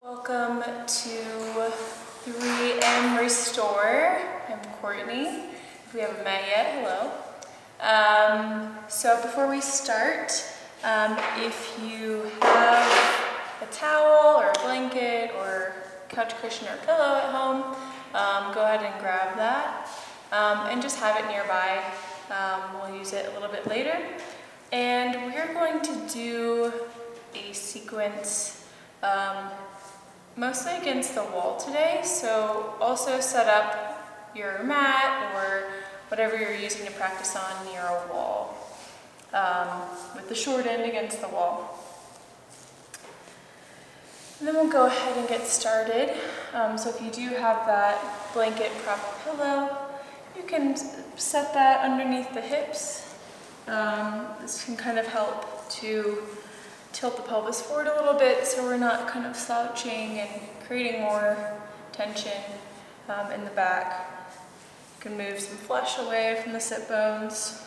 Welcome to 3M Restore. I'm Courtney. If we haven't met yet, hello. So before we start, if you have a towel or a blanket or couch cushion or pillow at home, go ahead and grab that and just have it nearby. We'll use it a little bit later. And we're going to do a sequence mostly against the wall today, so also set up your mat or whatever you're using to practice on near a wall with the short end against the wall. And then we'll go ahead and get started. So if you do have that blanket prop pillow, you can set that underneath the hips. This can kind of help to tilt the pelvis forward a little bit so we're not kind of slouching and creating more tension in the back. You can move some flesh away from the sit bones.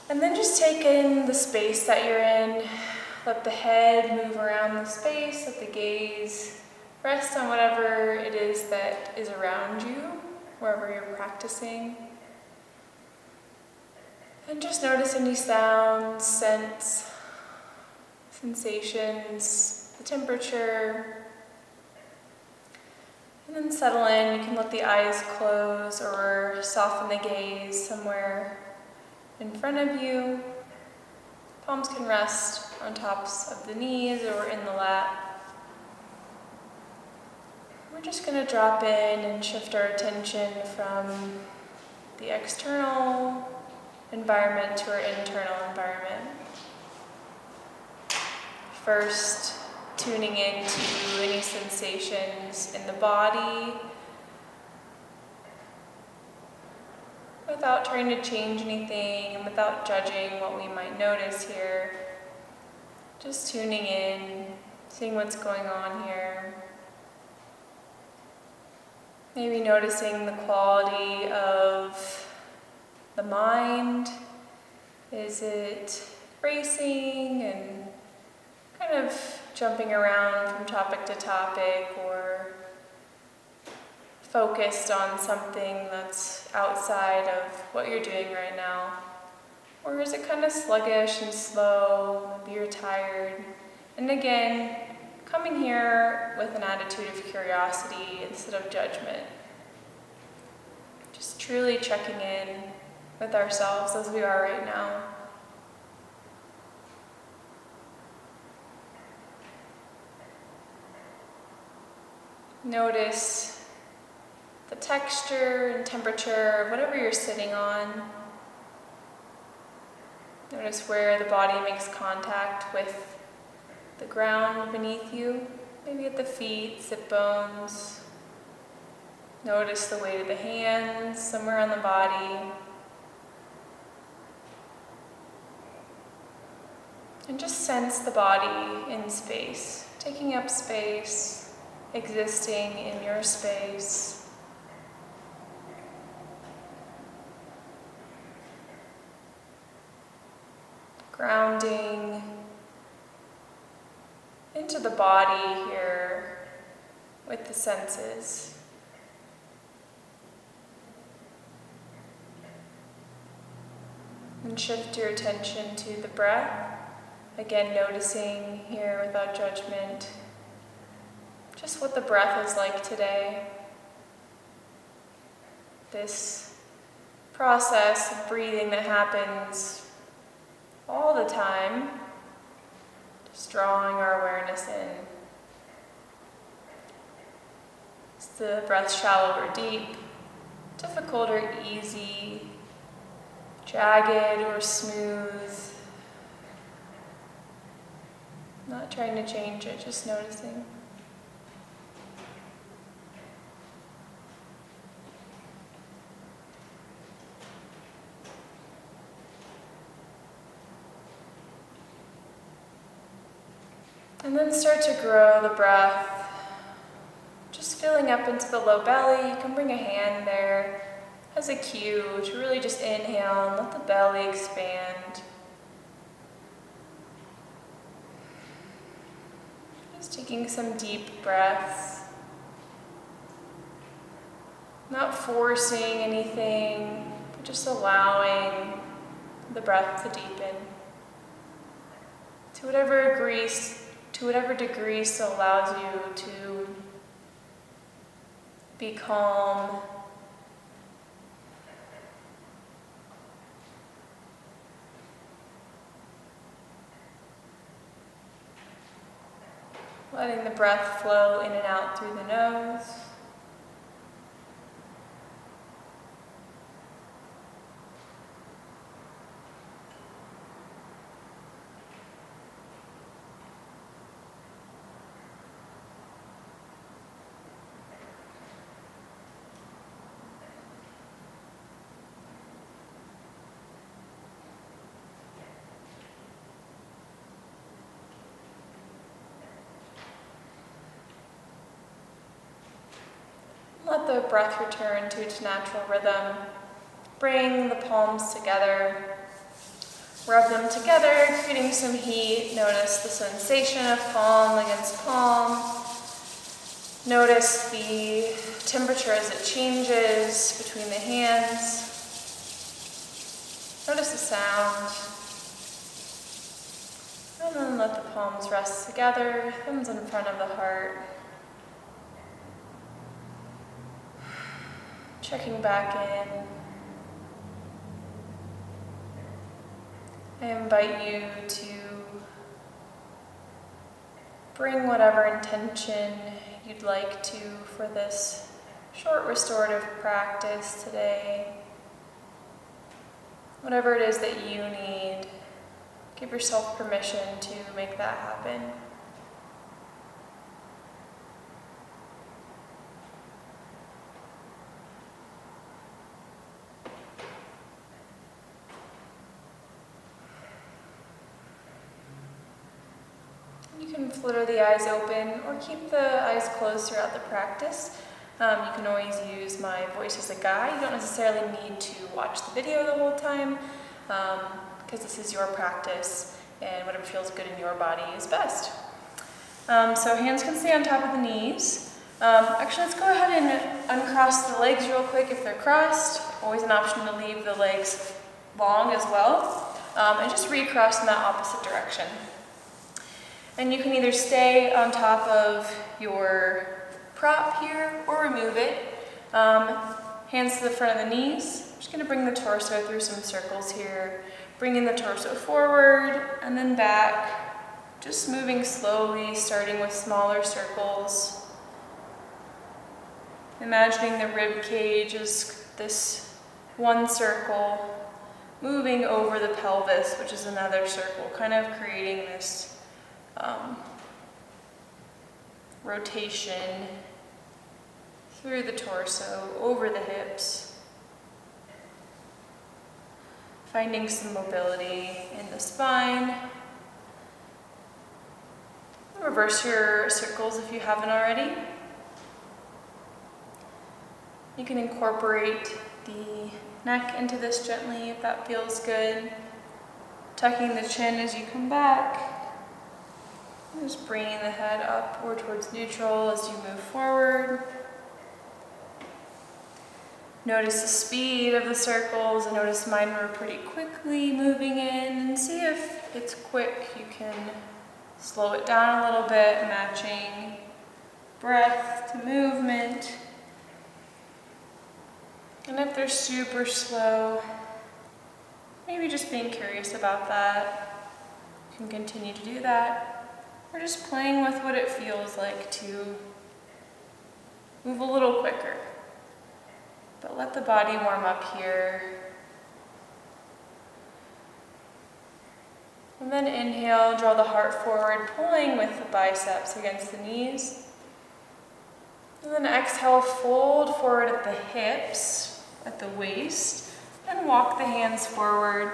And then just take in the space that you're in. Let the head move around the space, let the gaze rest on whatever it is that is around you, wherever you're practicing. And just notice any sounds, scents, sensations, the temperature. And then settle in. You can let the eyes close or soften the gaze somewhere in front of you. Palms can rest on tops of the knees or in the lap. We're just going to drop in and shift our attention from the external environment to our internal environment. First, tuning into any sensations in the body without trying to change anything and without judging what we might notice here. Just tuning in, seeing what's going on here. Maybe noticing the quality of the mind. Is it racing and kind of jumping around from topic to topic, or focused on something that's outside of what you're doing right now? Or is it kind of sluggish and slow? Maybe you're tired. And again, coming here with an attitude of curiosity instead of judgment. Just truly checking in with ourselves as we are right now. Notice the texture and temperature of whatever you're sitting on. Notice where the body makes contact with the ground beneath you, maybe at the feet, sit bones. Notice the weight of the hands somewhere on the body. And just sense the body in space, taking up space, existing in your space. Grounding into the body here with the senses. And shift your attention to the breath. Again, noticing here without judgment just what the breath is like today. This process of breathing that happens all the time, just drawing our awareness in. Is the breath shallow or deep, difficult or easy, jagged or smooth? Not trying to change it, just noticing. And then start to grow the breath, just filling up into the low belly. You can bring a hand there as a cue to really just inhale and let the belly expand. Just taking some deep breaths. Not forcing anything, but just allowing the breath to deepen. To whatever degree so allows you to be calm, letting the breath flow in and out through the nose. Let the breath return to its natural rhythm. Bring the palms together. Rub them together, creating some heat. Notice the sensation of palm against palm. Notice the temperature as it changes between the hands. Notice the sound. And then let the palms rest together, thumbs in front of the heart. Checking back in. I invite you to bring whatever intention you'd like to for this short restorative practice today. Whatever it is that you need, give yourself permission to make that happen. You can flutter the eyes open or keep the eyes closed throughout the practice. You can always use my voice as a guide. You don't necessarily need to watch the video the whole time because this is your practice and whatever feels good in your body is best. So hands can stay on top of the knees. Actually, let's go ahead and uncross the legs real quick if they're crossed. Always an option to leave the legs long as well. And just recross in that opposite direction. And you can either stay on top of your prop here or remove it. Hands to the front of the knees. I'm just going to bring the torso through some circles here. Bringing the torso forward and then back. Just moving slowly, starting with smaller circles. Imagining the rib cage as this one circle, moving over the pelvis, which is another circle, kind of creating this rotation through the torso, over the hips, finding some mobility in the spine. Reverse your circles if you haven't already. You can incorporate the neck into this gently if that feels good. Tucking the chin as you come back. Just bringing the head up or towards neutral as you move forward. Notice the speed of the circles, and notice mine were pretty quickly moving in, and see if it's quick. You can slow it down a little bit, matching breath to movement. And if they're super slow, maybe just being curious about that. You can continue to do that. Or just playing with what it feels like to move a little quicker. But let the body warm up here. And then inhale, draw the heart forward, pulling with the biceps against the knees. And then exhale, fold forward at the hips, at the waist, and walk the hands forward.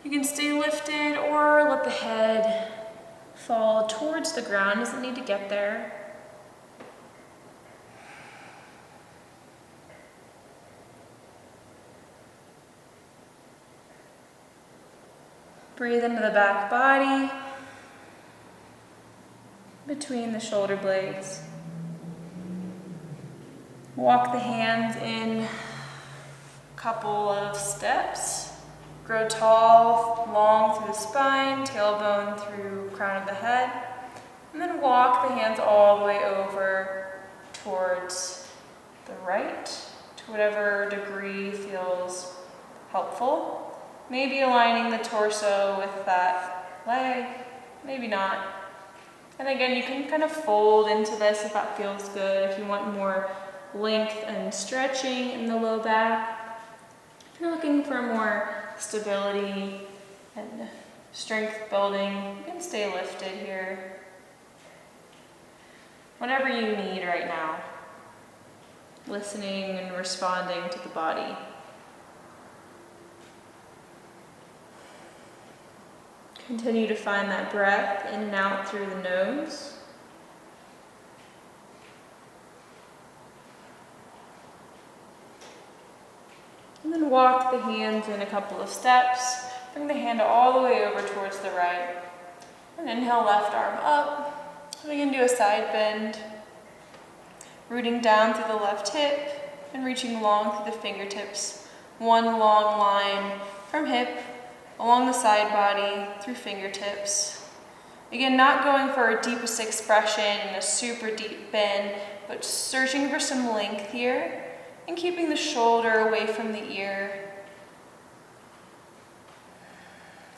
You can stay lifted or let the head fall towards the ground, doesn't need to get there. Breathe into the back body. between the shoulder blades. Walk the hands in a couple of steps. Grow tall, long through the spine, tailbone through crown of the head. And then walk the hands all the way over towards the right, to whatever degree feels helpful. Maybe aligning the torso with that leg, maybe not. And again, you can kind of fold into this if that feels good, if you want more length and stretching in the low back. If you're looking for more stability and strength building, you can stay lifted here. Whatever you need right now. Listening and responding to the body. Continue to find that breath in and out through the nose. And then walk the hands in a couple of steps. Bring the hand all the way over towards the right. And inhale, left arm up. We can do a side bend. Rooting down through the left hip and reaching long through the fingertips. One long line from hip along the side body through fingertips. Again, not going for our deepest expression and a super deep bend, but searching for some length here and keeping the shoulder away from the ear.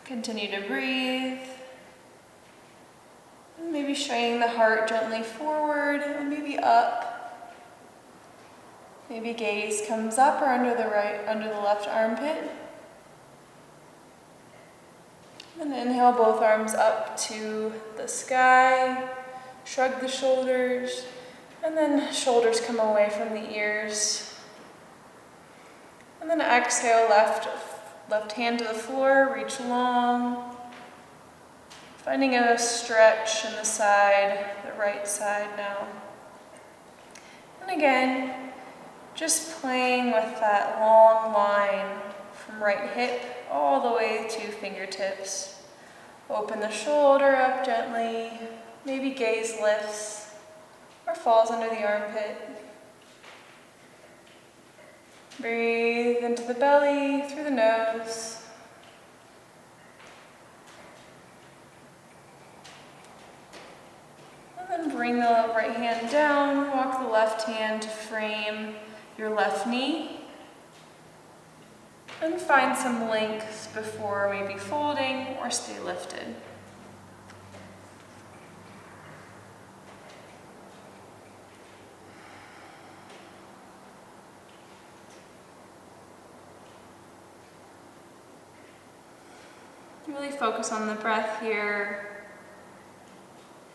Continue to breathe. And maybe straining the heart gently forward and maybe up. Maybe gaze comes up or under the left armpit. And inhale both arms up to the sky. Shrug the shoulders. And then shoulders come away from the ears. And then exhale, left hand to the floor, reach long. Finding a stretch in the side, the right side now. And again, just playing with that long line from right hip all the way to fingertips. Open the shoulder up gently. Maybe gaze lifts or falls under the armpit. Breathe into the belly through the nose. And then bring the right hand down. Walk the left hand to frame your left knee. And find some length before maybe folding or stay lifted. Really focus on the breath here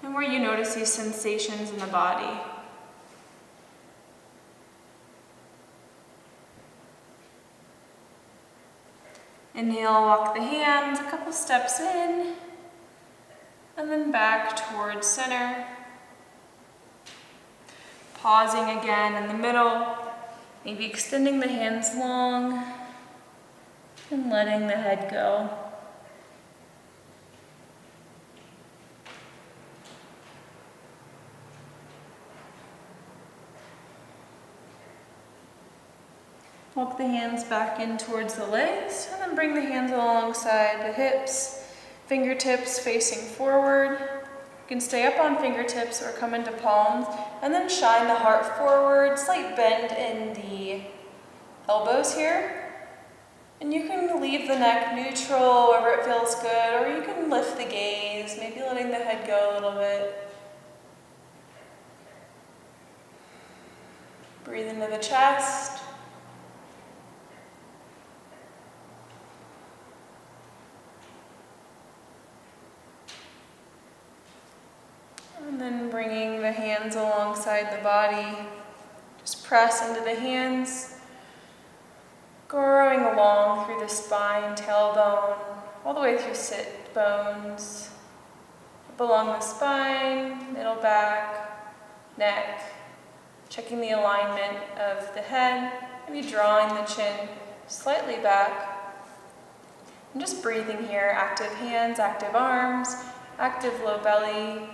and where you notice these sensations in the body. Inhale, walk the hands a couple steps in, and then back towards center. Pausing again in the middle, maybe extending the hands long, and letting the head go. Walk the hands back in towards the legs, and then bring the hands alongside the hips, fingertips facing forward. You can stay up on fingertips or come into palms, and then shine the heart forward, slight bend in the elbows here. And you can leave the neck neutral wherever it feels good, or you can lift the gaze, maybe letting the head go a little bit. Breathe into the chest. And then bringing the hands alongside the body, just press into the hands, growing along through the spine, tailbone, all the way through sit bones, up along the spine, middle back, neck, checking the alignment of the head, maybe drawing the chin slightly back, and just breathing here, active hands, active arms, active low belly.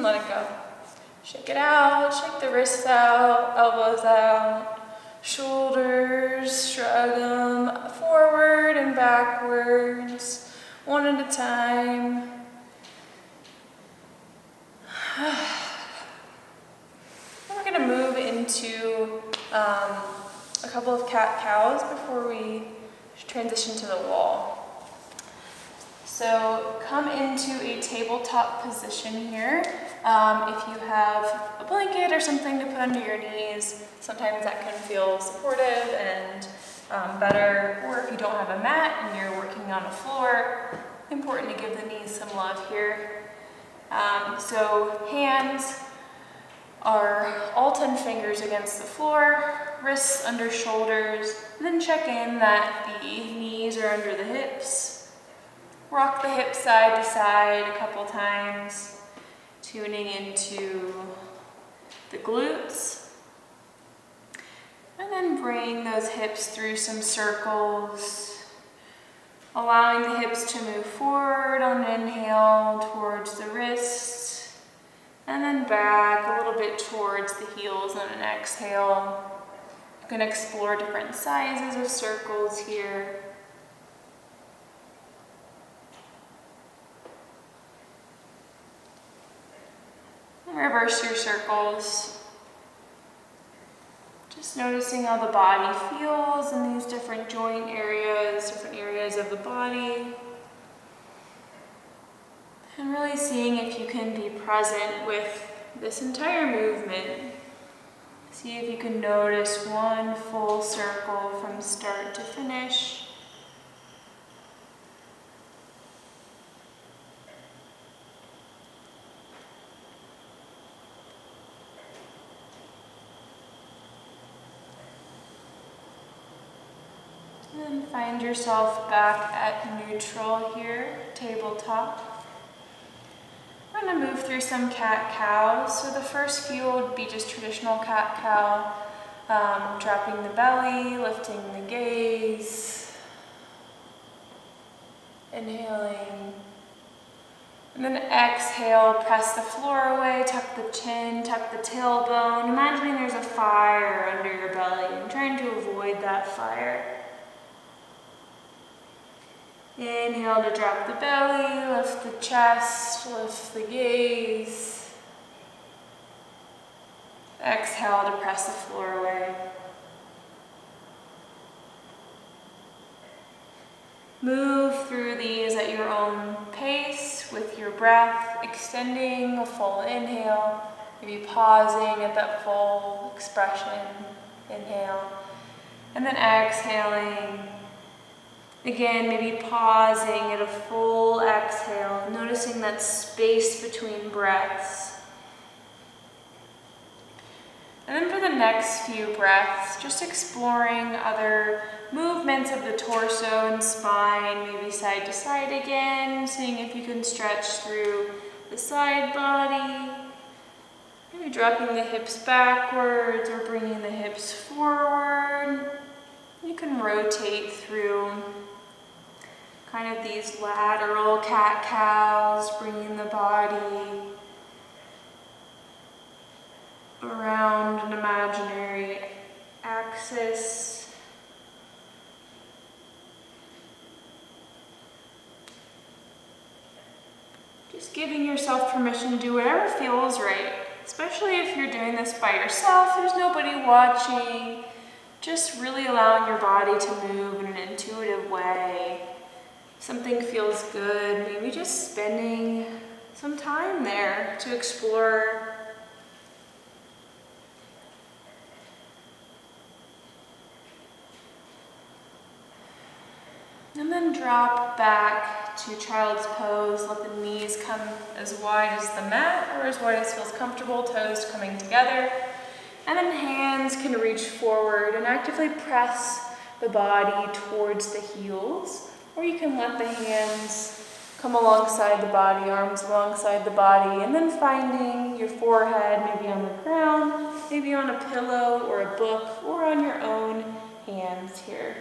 let it go. Shake it out, shake the wrists out, elbows out, shoulders, shrug them forward and backwards, one at a time. We're going to move into a couple of cat-cows before we transition to the wall. So come into a tabletop position here. If you have a blanket or something to put under your knees, sometimes that can feel supportive and better. Or if you don't have a mat and you're working on a floor, important to give the knees some love here. So hands are all 10 fingers against the floor, wrists under shoulders, and then check in that the knees are under the hips. Rock the hips side to side a couple times, tuning into the glutes. And then bring those hips through some circles, allowing the hips to move forward on an inhale towards the wrists, and then back a little bit towards the heels on an exhale. You can explore different sizes of circles here. Reverse your circles. Just noticing how the body feels in these different joint areas, different areas of the body. And really seeing if you can be present with this entire movement. See if you can notice one full circle from start to finish. And find yourself back at neutral here, tabletop. We're going to move through some cat-cows. So the first few would be just traditional cat-cow, dropping the belly, lifting the gaze, inhaling. And then exhale, press the floor away, tuck the chin, tuck the tailbone, imagining there's a fire under your belly and trying to avoid that fire. Inhale to drop the belly, lift the chest, lift the gaze. Exhale to press the floor away. Move through these at your own pace with your breath, extending a full inhale, maybe pausing at that full expression, inhale, and then exhaling. Again, maybe pausing at a full exhale, noticing that space between breaths. And then for the next few breaths, just exploring other movements of the torso and spine, maybe side to side again, seeing if you can stretch through the side body. Maybe dropping the hips backwards or bringing the hips forward. You can rotate through kind of these lateral cat-cows, bringing the body around an imaginary axis. Just giving yourself permission to do whatever feels right, especially if you're doing this by yourself, there's nobody watching. Just really allowing your body to move in an intuitive way. Something feels good, maybe just spending some time there to explore. And then drop back to child's pose. Let the knees come as wide as the mat or as wide as feels comfortable, toes coming together. And then hands can reach forward and actively press the body towards the heels. Or you can let the hands come alongside the body, arms alongside the body, and then finding your forehead maybe on the ground, maybe on a pillow or a book, or on your own hands here.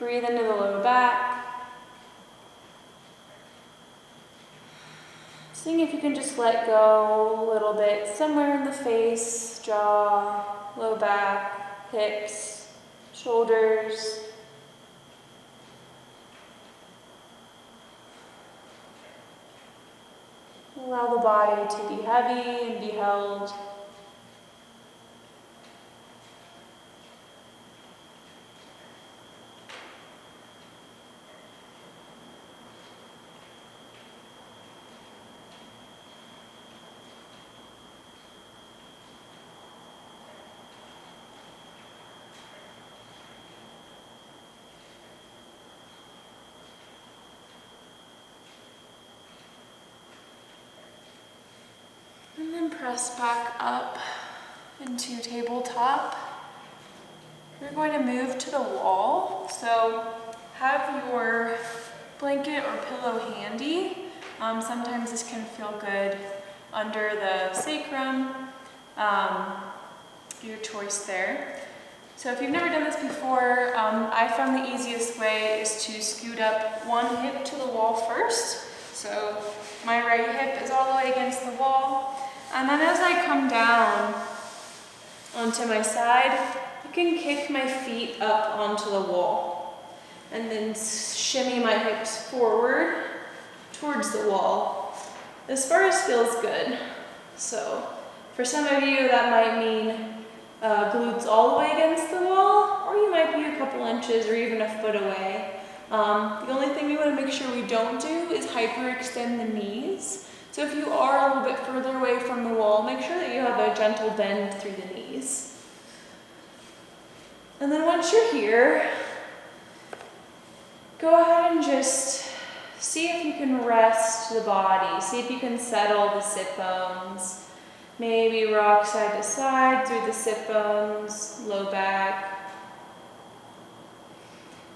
Breathe into the low back. Seeing if you can just let go a little bit, somewhere in the face, jaw, low back, hips, shoulders. Allow the body to be heavy and be held. And then press back up into tabletop. We're going to move to the wall. So have your blanket or pillow handy. Sometimes this can feel good under the sacrum. Your choice there. So if you've never done this before, I found the easiest way is to scoot up one hip to the wall first. So my right hip is all the way against the wall. And then as I come down onto my side, you can kick my feet up onto the wall and then shimmy my hips forward towards the wall as far as feels good. So for some of you that might mean glutes all the way against the wall, or you might be a couple inches or even a foot away. The only thing we want to make sure we don't do is hyperextend the knees. So if you are a little bit further away from the wall, make sure that you have a gentle bend through the knees. And then once you're here, go ahead and just see if you can rest the body. See if you can settle the sit bones. Maybe rock side to side through the sit bones, low back.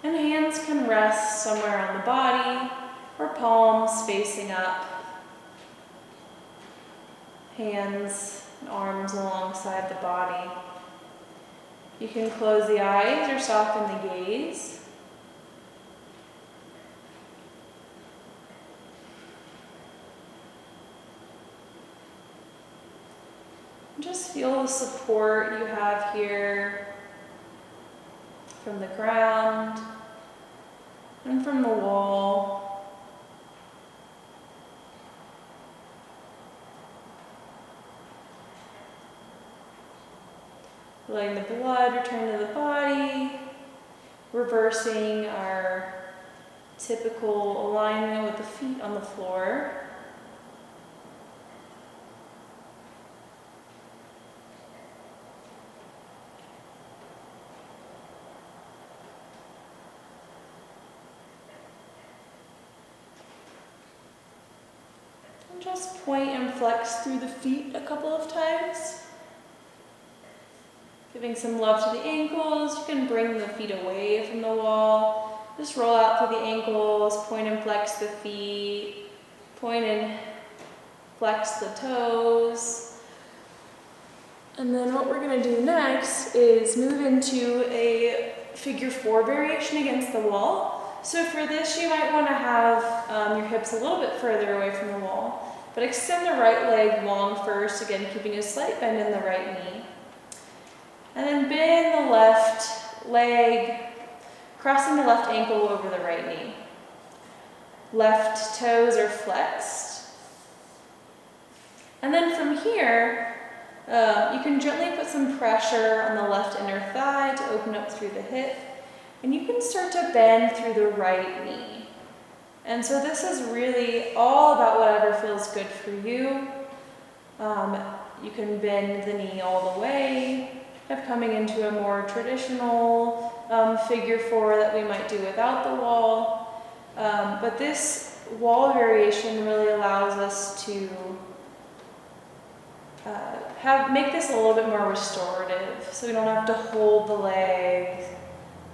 And hands can rest somewhere on the body or palms facing up. Hands and arms alongside the body. You can close the eyes or soften the gaze. Just feel the support you have here from the ground and from the wall. Letting the blood return to the body, reversing our typical alignment with the feet on the floor. And just point and flex through the feet a couple of times. Giving some love to the ankles. You can bring the feet away from the wall. Just roll out through the ankles, point and flex the feet, point and flex the toes. And then what we're going to do next is move into a figure 4 variation against the wall. So for this, you might want to have your hips a little bit further away from the wall, but extend the right leg long first, again keeping a slight bend in the right knee. And then bend the left leg, crossing the left ankle over the right knee. Left toes are flexed. And then from here, you can gently put some pressure on the left inner thigh to open up through the hip. And you can start to bend through the right knee. And so this is really all about whatever feels good for you. You can bend the knee all the way, of coming into a more traditional figure 4 that we might do without the wall. But this wall variation really allows us to make this a little bit more restorative, so we don't have to hold the legs.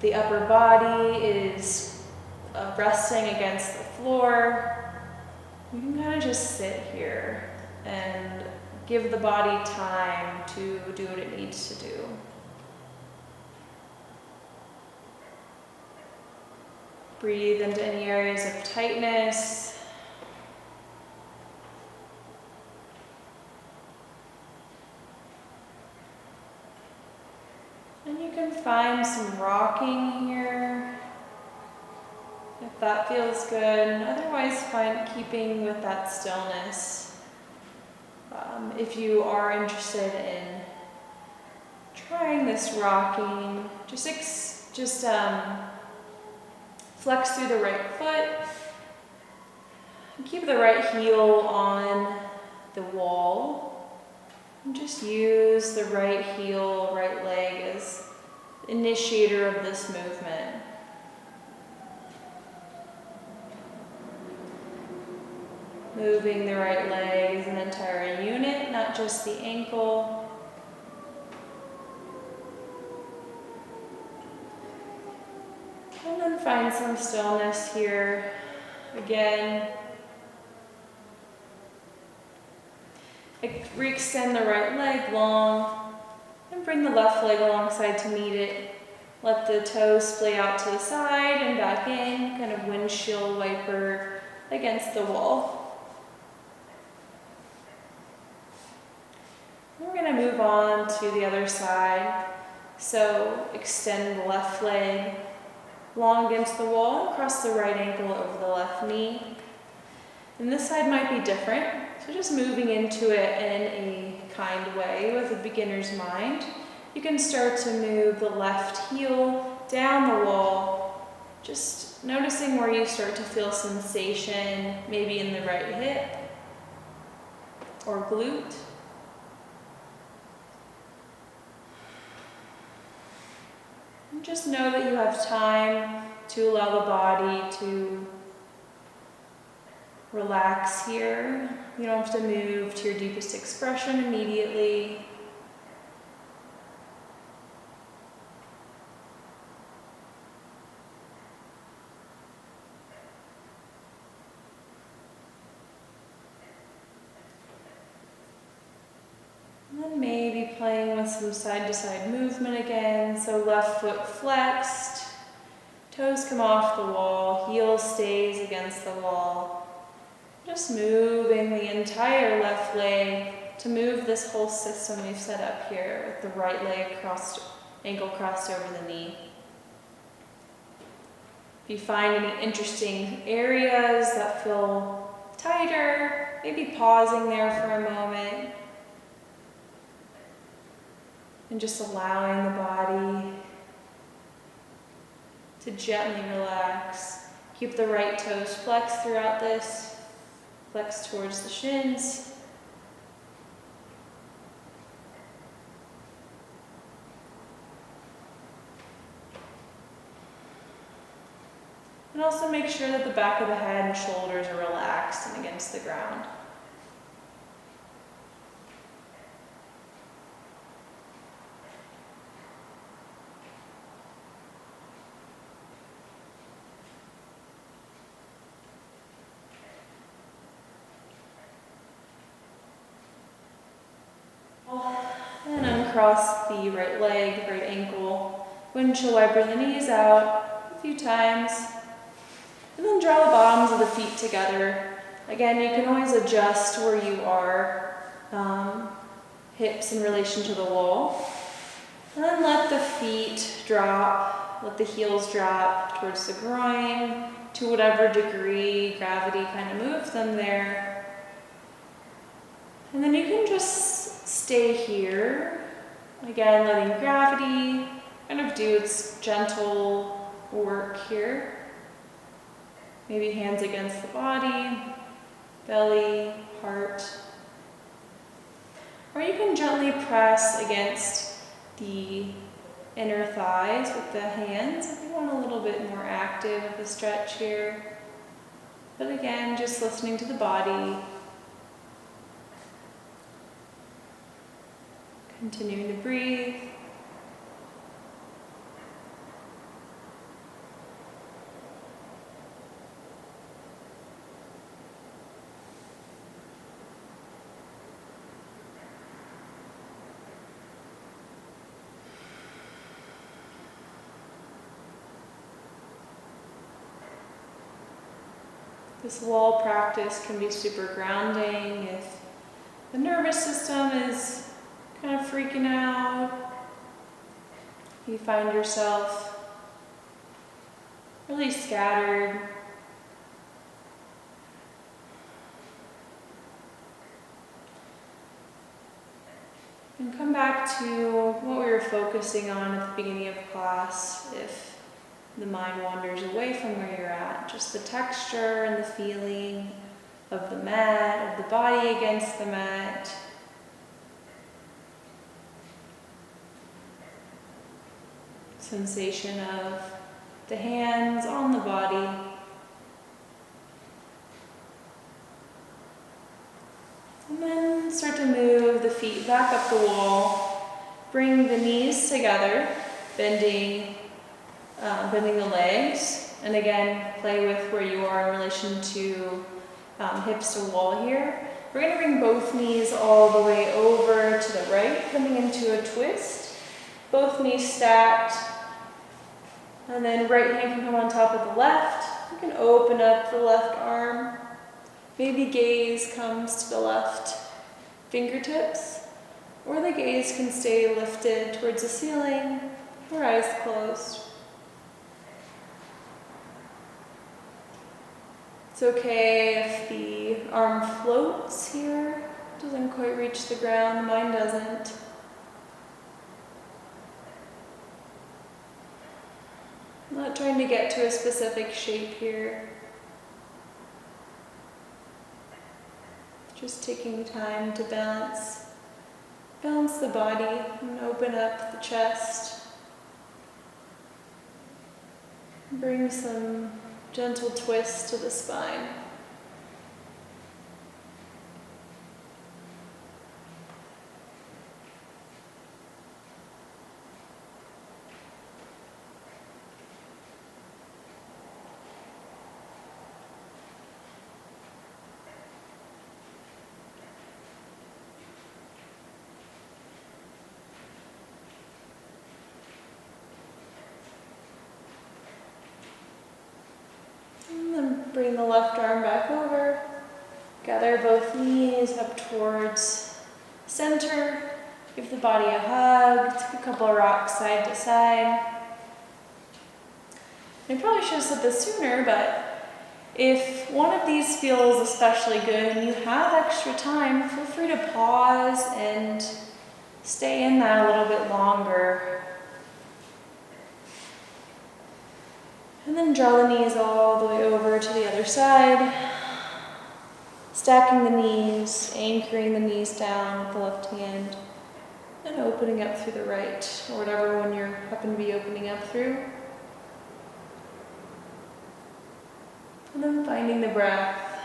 The upper body is resting against the floor. You can kind of just sit here and give the body time to do what it needs to do. Breathe into any areas of tightness. And you can find some rocking here, if that feels good. Otherwise, find keeping with that stillness. If you are interested in trying this rocking, just flex through the right foot. And keep the right heel on the wall. And just use the right heel, right leg as the initiator of this movement. Moving the right leg as an entire unit, not just the ankle. And then find some stillness here. Again, re-extend the right leg long and bring the left leg alongside to meet it. Let the toes splay out to the side and back in, kind of windshield wiper against the wall. We're going to move on to the other side. So extend the left leg long against the wall and cross the right ankle over the left knee. And this side might be different, so just moving into it in a kind way with a beginner's mind. You can start to move the left heel down the wall, just noticing where you start to feel sensation, maybe in the right hip or glute. And just know that you have time to allow the body to relax here. You don't have to move to your deepest expression immediately. And then maybe playing with some side-to-side movement again. So left foot flexed, toes come off the wall, heel stays against the wall. Just moving the entire left leg to move this whole system we've set up here with the right leg crossed, ankle crossed over the knee. If you find any interesting areas that feel tighter, maybe pausing there for a moment and just allowing the body to gently relax. Keep the right toes flexed throughout this. Flex towards the shins. And also make sure that the back of the head and shoulders are relaxed and against the ground. And uncross the right leg, right ankle. Windshield wiper the knees out a few times. And then draw the bottoms of the feet together. Again, you can always adjust where you are, hips in relation to the wall. And then let the feet drop, let the heels drop towards the groin to whatever degree gravity kind of moves them there. And then you can just stay here. Again, letting gravity kind of do its gentle work here. Maybe hands against the body, belly, heart. Or you can gently press against the inner thighs with the hands if you want a little bit more active of a stretch here. But again, just listening to the body. Continuing to breathe. This wall practice can be super grounding if the nervous system is kind of freaking out. You find yourself really scattered. And come back to what we were focusing on at the beginning of class if the mind wanders away from where you're at. Just the texture and the feeling of the mat, of the body against the mat. Sensation of the hands on the body. And then start to move the feet back up the wall. Bring the knees together, bending the legs. And again, play with where you are in relation to hips to wall here. We're going to bring both knees all the way over to the right, coming into a twist. Both knees stacked. And then right hand can come on top of the left. You can open up the left arm. Maybe gaze comes to the left fingertips, or the gaze can stay lifted towards the ceiling, or eyes closed. It's okay if the arm floats here, doesn't quite reach the ground, mine doesn't. I'm not trying to get to a specific shape here. Just taking time to balance the body and open up the chest. Bring some gentle twist to the spine. And then bring the left arm back over. Gather both knees up towards center. Give the body a hug. Take a couple of rocks side to side. I probably should have said this sooner, but if one of these feels especially good and you have extra time, feel free to pause and stay in that a little bit longer. And then draw the knees all the way over to the other side. Stacking the knees, anchoring the knees down with the left hand, and opening up through the right, or whatever one you happen to be opening up through. And then finding the breath,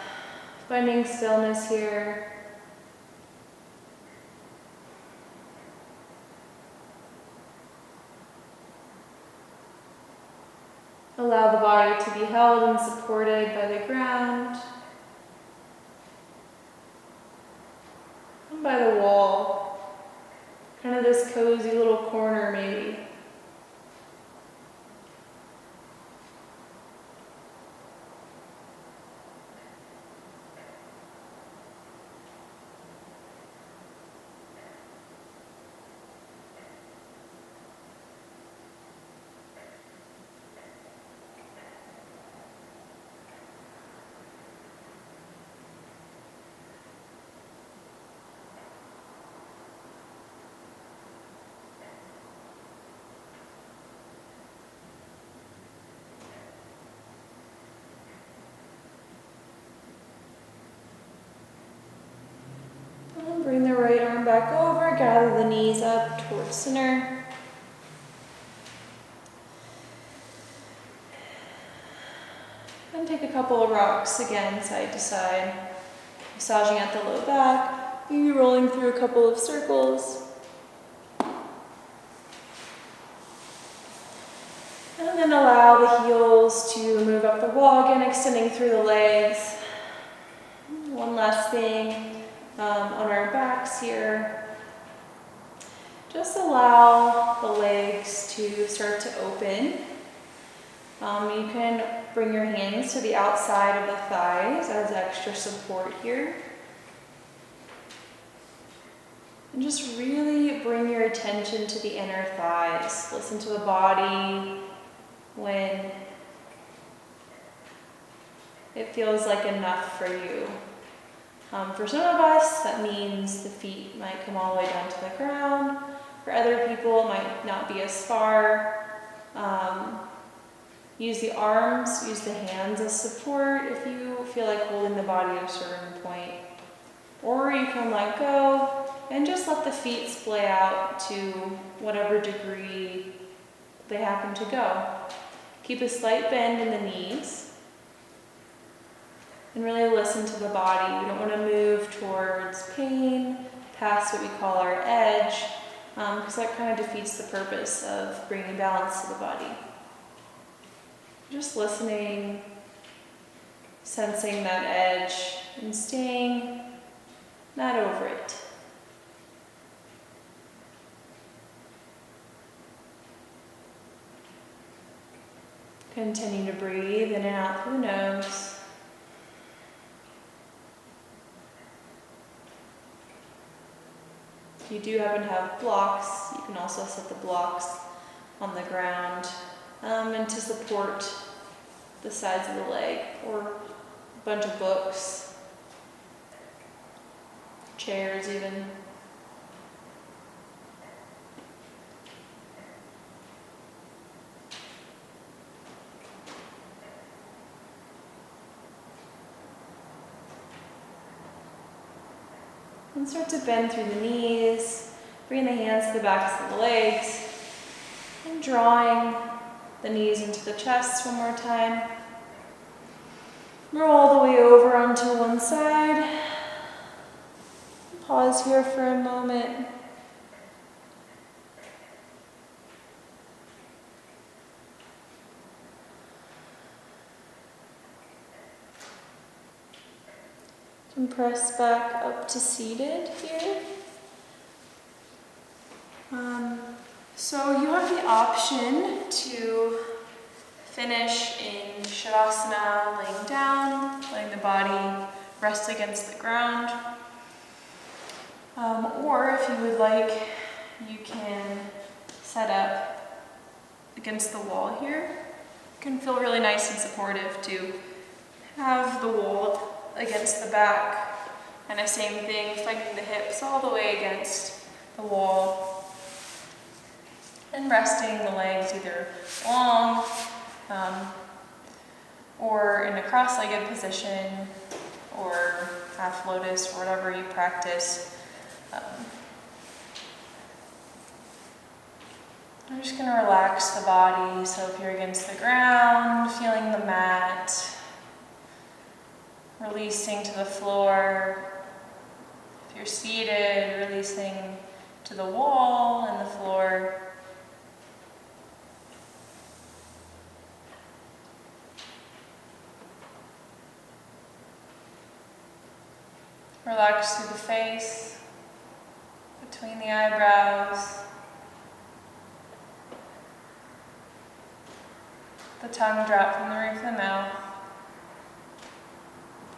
finding stillness here. Allow the body to be held and supported by the ground and by the wall. Kind of this cozy little corner maybe. Bring the right arm back over, gather the knees up towards center. And take a couple of rocks again, side to side, massaging at the low back, maybe rolling through a couple of circles. And then allow the heels to move up the wall again, extending through the legs. One last thing. On our backs here, just allow the legs to start to open. You can bring your hands to the outside of the thighs as extra support here. And just really bring your attention to the inner thighs. Listen to the body when it feels like enough for you. For some of us, that means the feet might come all the way down to the ground. For other people, it might not be as far. Use the arms, use the hands as support if you feel like holding the body at a certain point. Or you can let go and just let the feet splay out to whatever degree they happen to go. Keep a slight bend in the knees. And really listen to the body. We don't want to move towards pain, past what we call our edge, because that kind of defeats the purpose of bringing balance to the body. Just listening, sensing that edge, and staying not over it. Continue to breathe in and out through the nose. If you do happen to have blocks, you can also set the blocks on the ground and to support the sides of the leg, or a bunch of books, chairs even. And start to bend through the knees, bring the hands to the backs of the legs, and drawing the knees into the chest one more time. Roll all the way over onto one side. Pause here for a moment. And press back up to seated here. So you have the option to finish in Shavasana, laying down, letting the body rest against the ground. Or if you would like, you can set up against the wall here. It can feel really nice and supportive to have the wall against the back, and the same thing, flanking the hips all the way against the wall, and resting the legs either long or in a cross-legged position, or half lotus, or whatever you practice. I'm just going to relax the body, so if you're against the ground, feeling the mat, releasing to the floor. If you're seated, releasing to the wall and the floor. Relax through the face, between the eyebrows. The tongue drop from the roof of the mouth.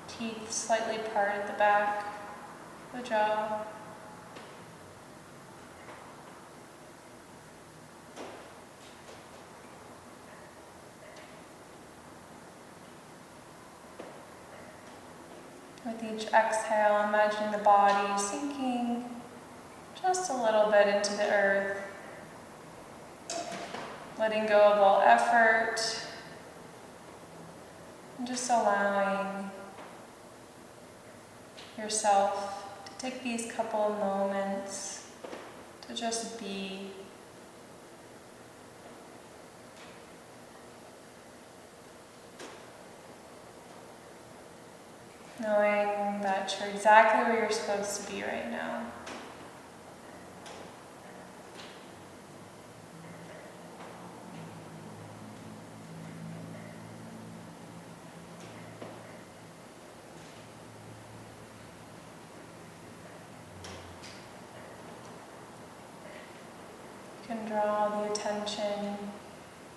Teeth slightly part at the back of the jaw. With each exhale, imagining the body sinking just a little bit into the earth, letting go of all effort, and just allowing yourself to take these couple of moments to just be. Knowing that you're exactly where you're supposed to be right now. You can draw the attention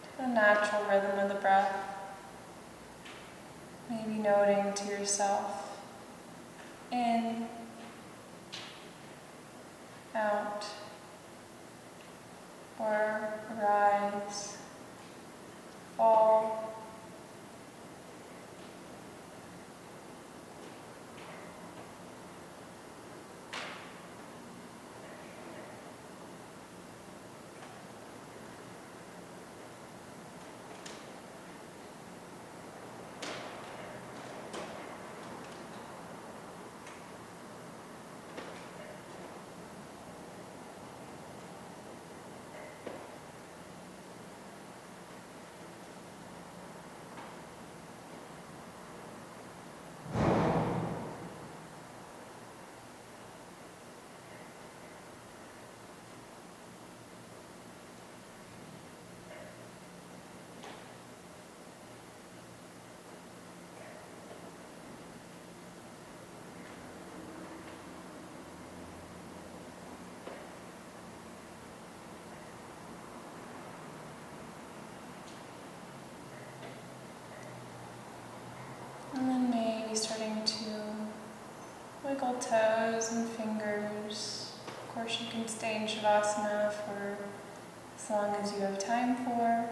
to the natural rhythm of the breath. Maybe noting to yourself, in, out, or rise, fall. And then maybe starting to wiggle toes and fingers. Of course, you can stay in Shavasana for as long as you have time for.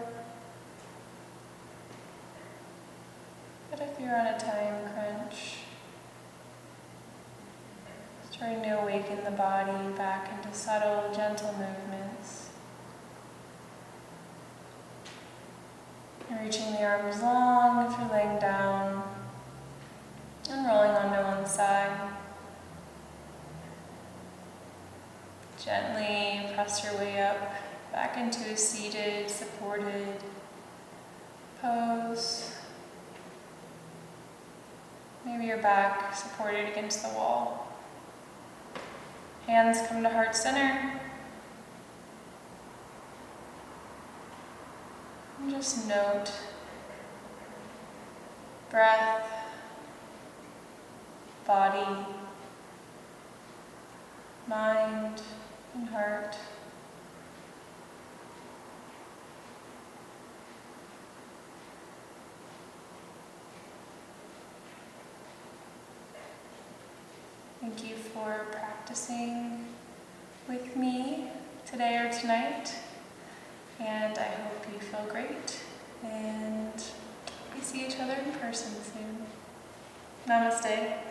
But if you're on a time crunch, starting to awaken the body back into subtle, gentle movements. And reaching the arms long if you're laying down, and rolling onto one side. Gently press your way up back into a seated, supported pose. Maybe your back supported against the wall. Hands come to heart center. And just note breath, body, mind, and heart. Thank you for practicing with me today or tonight, and I hope you feel great, and we see each other in person soon. Namaste.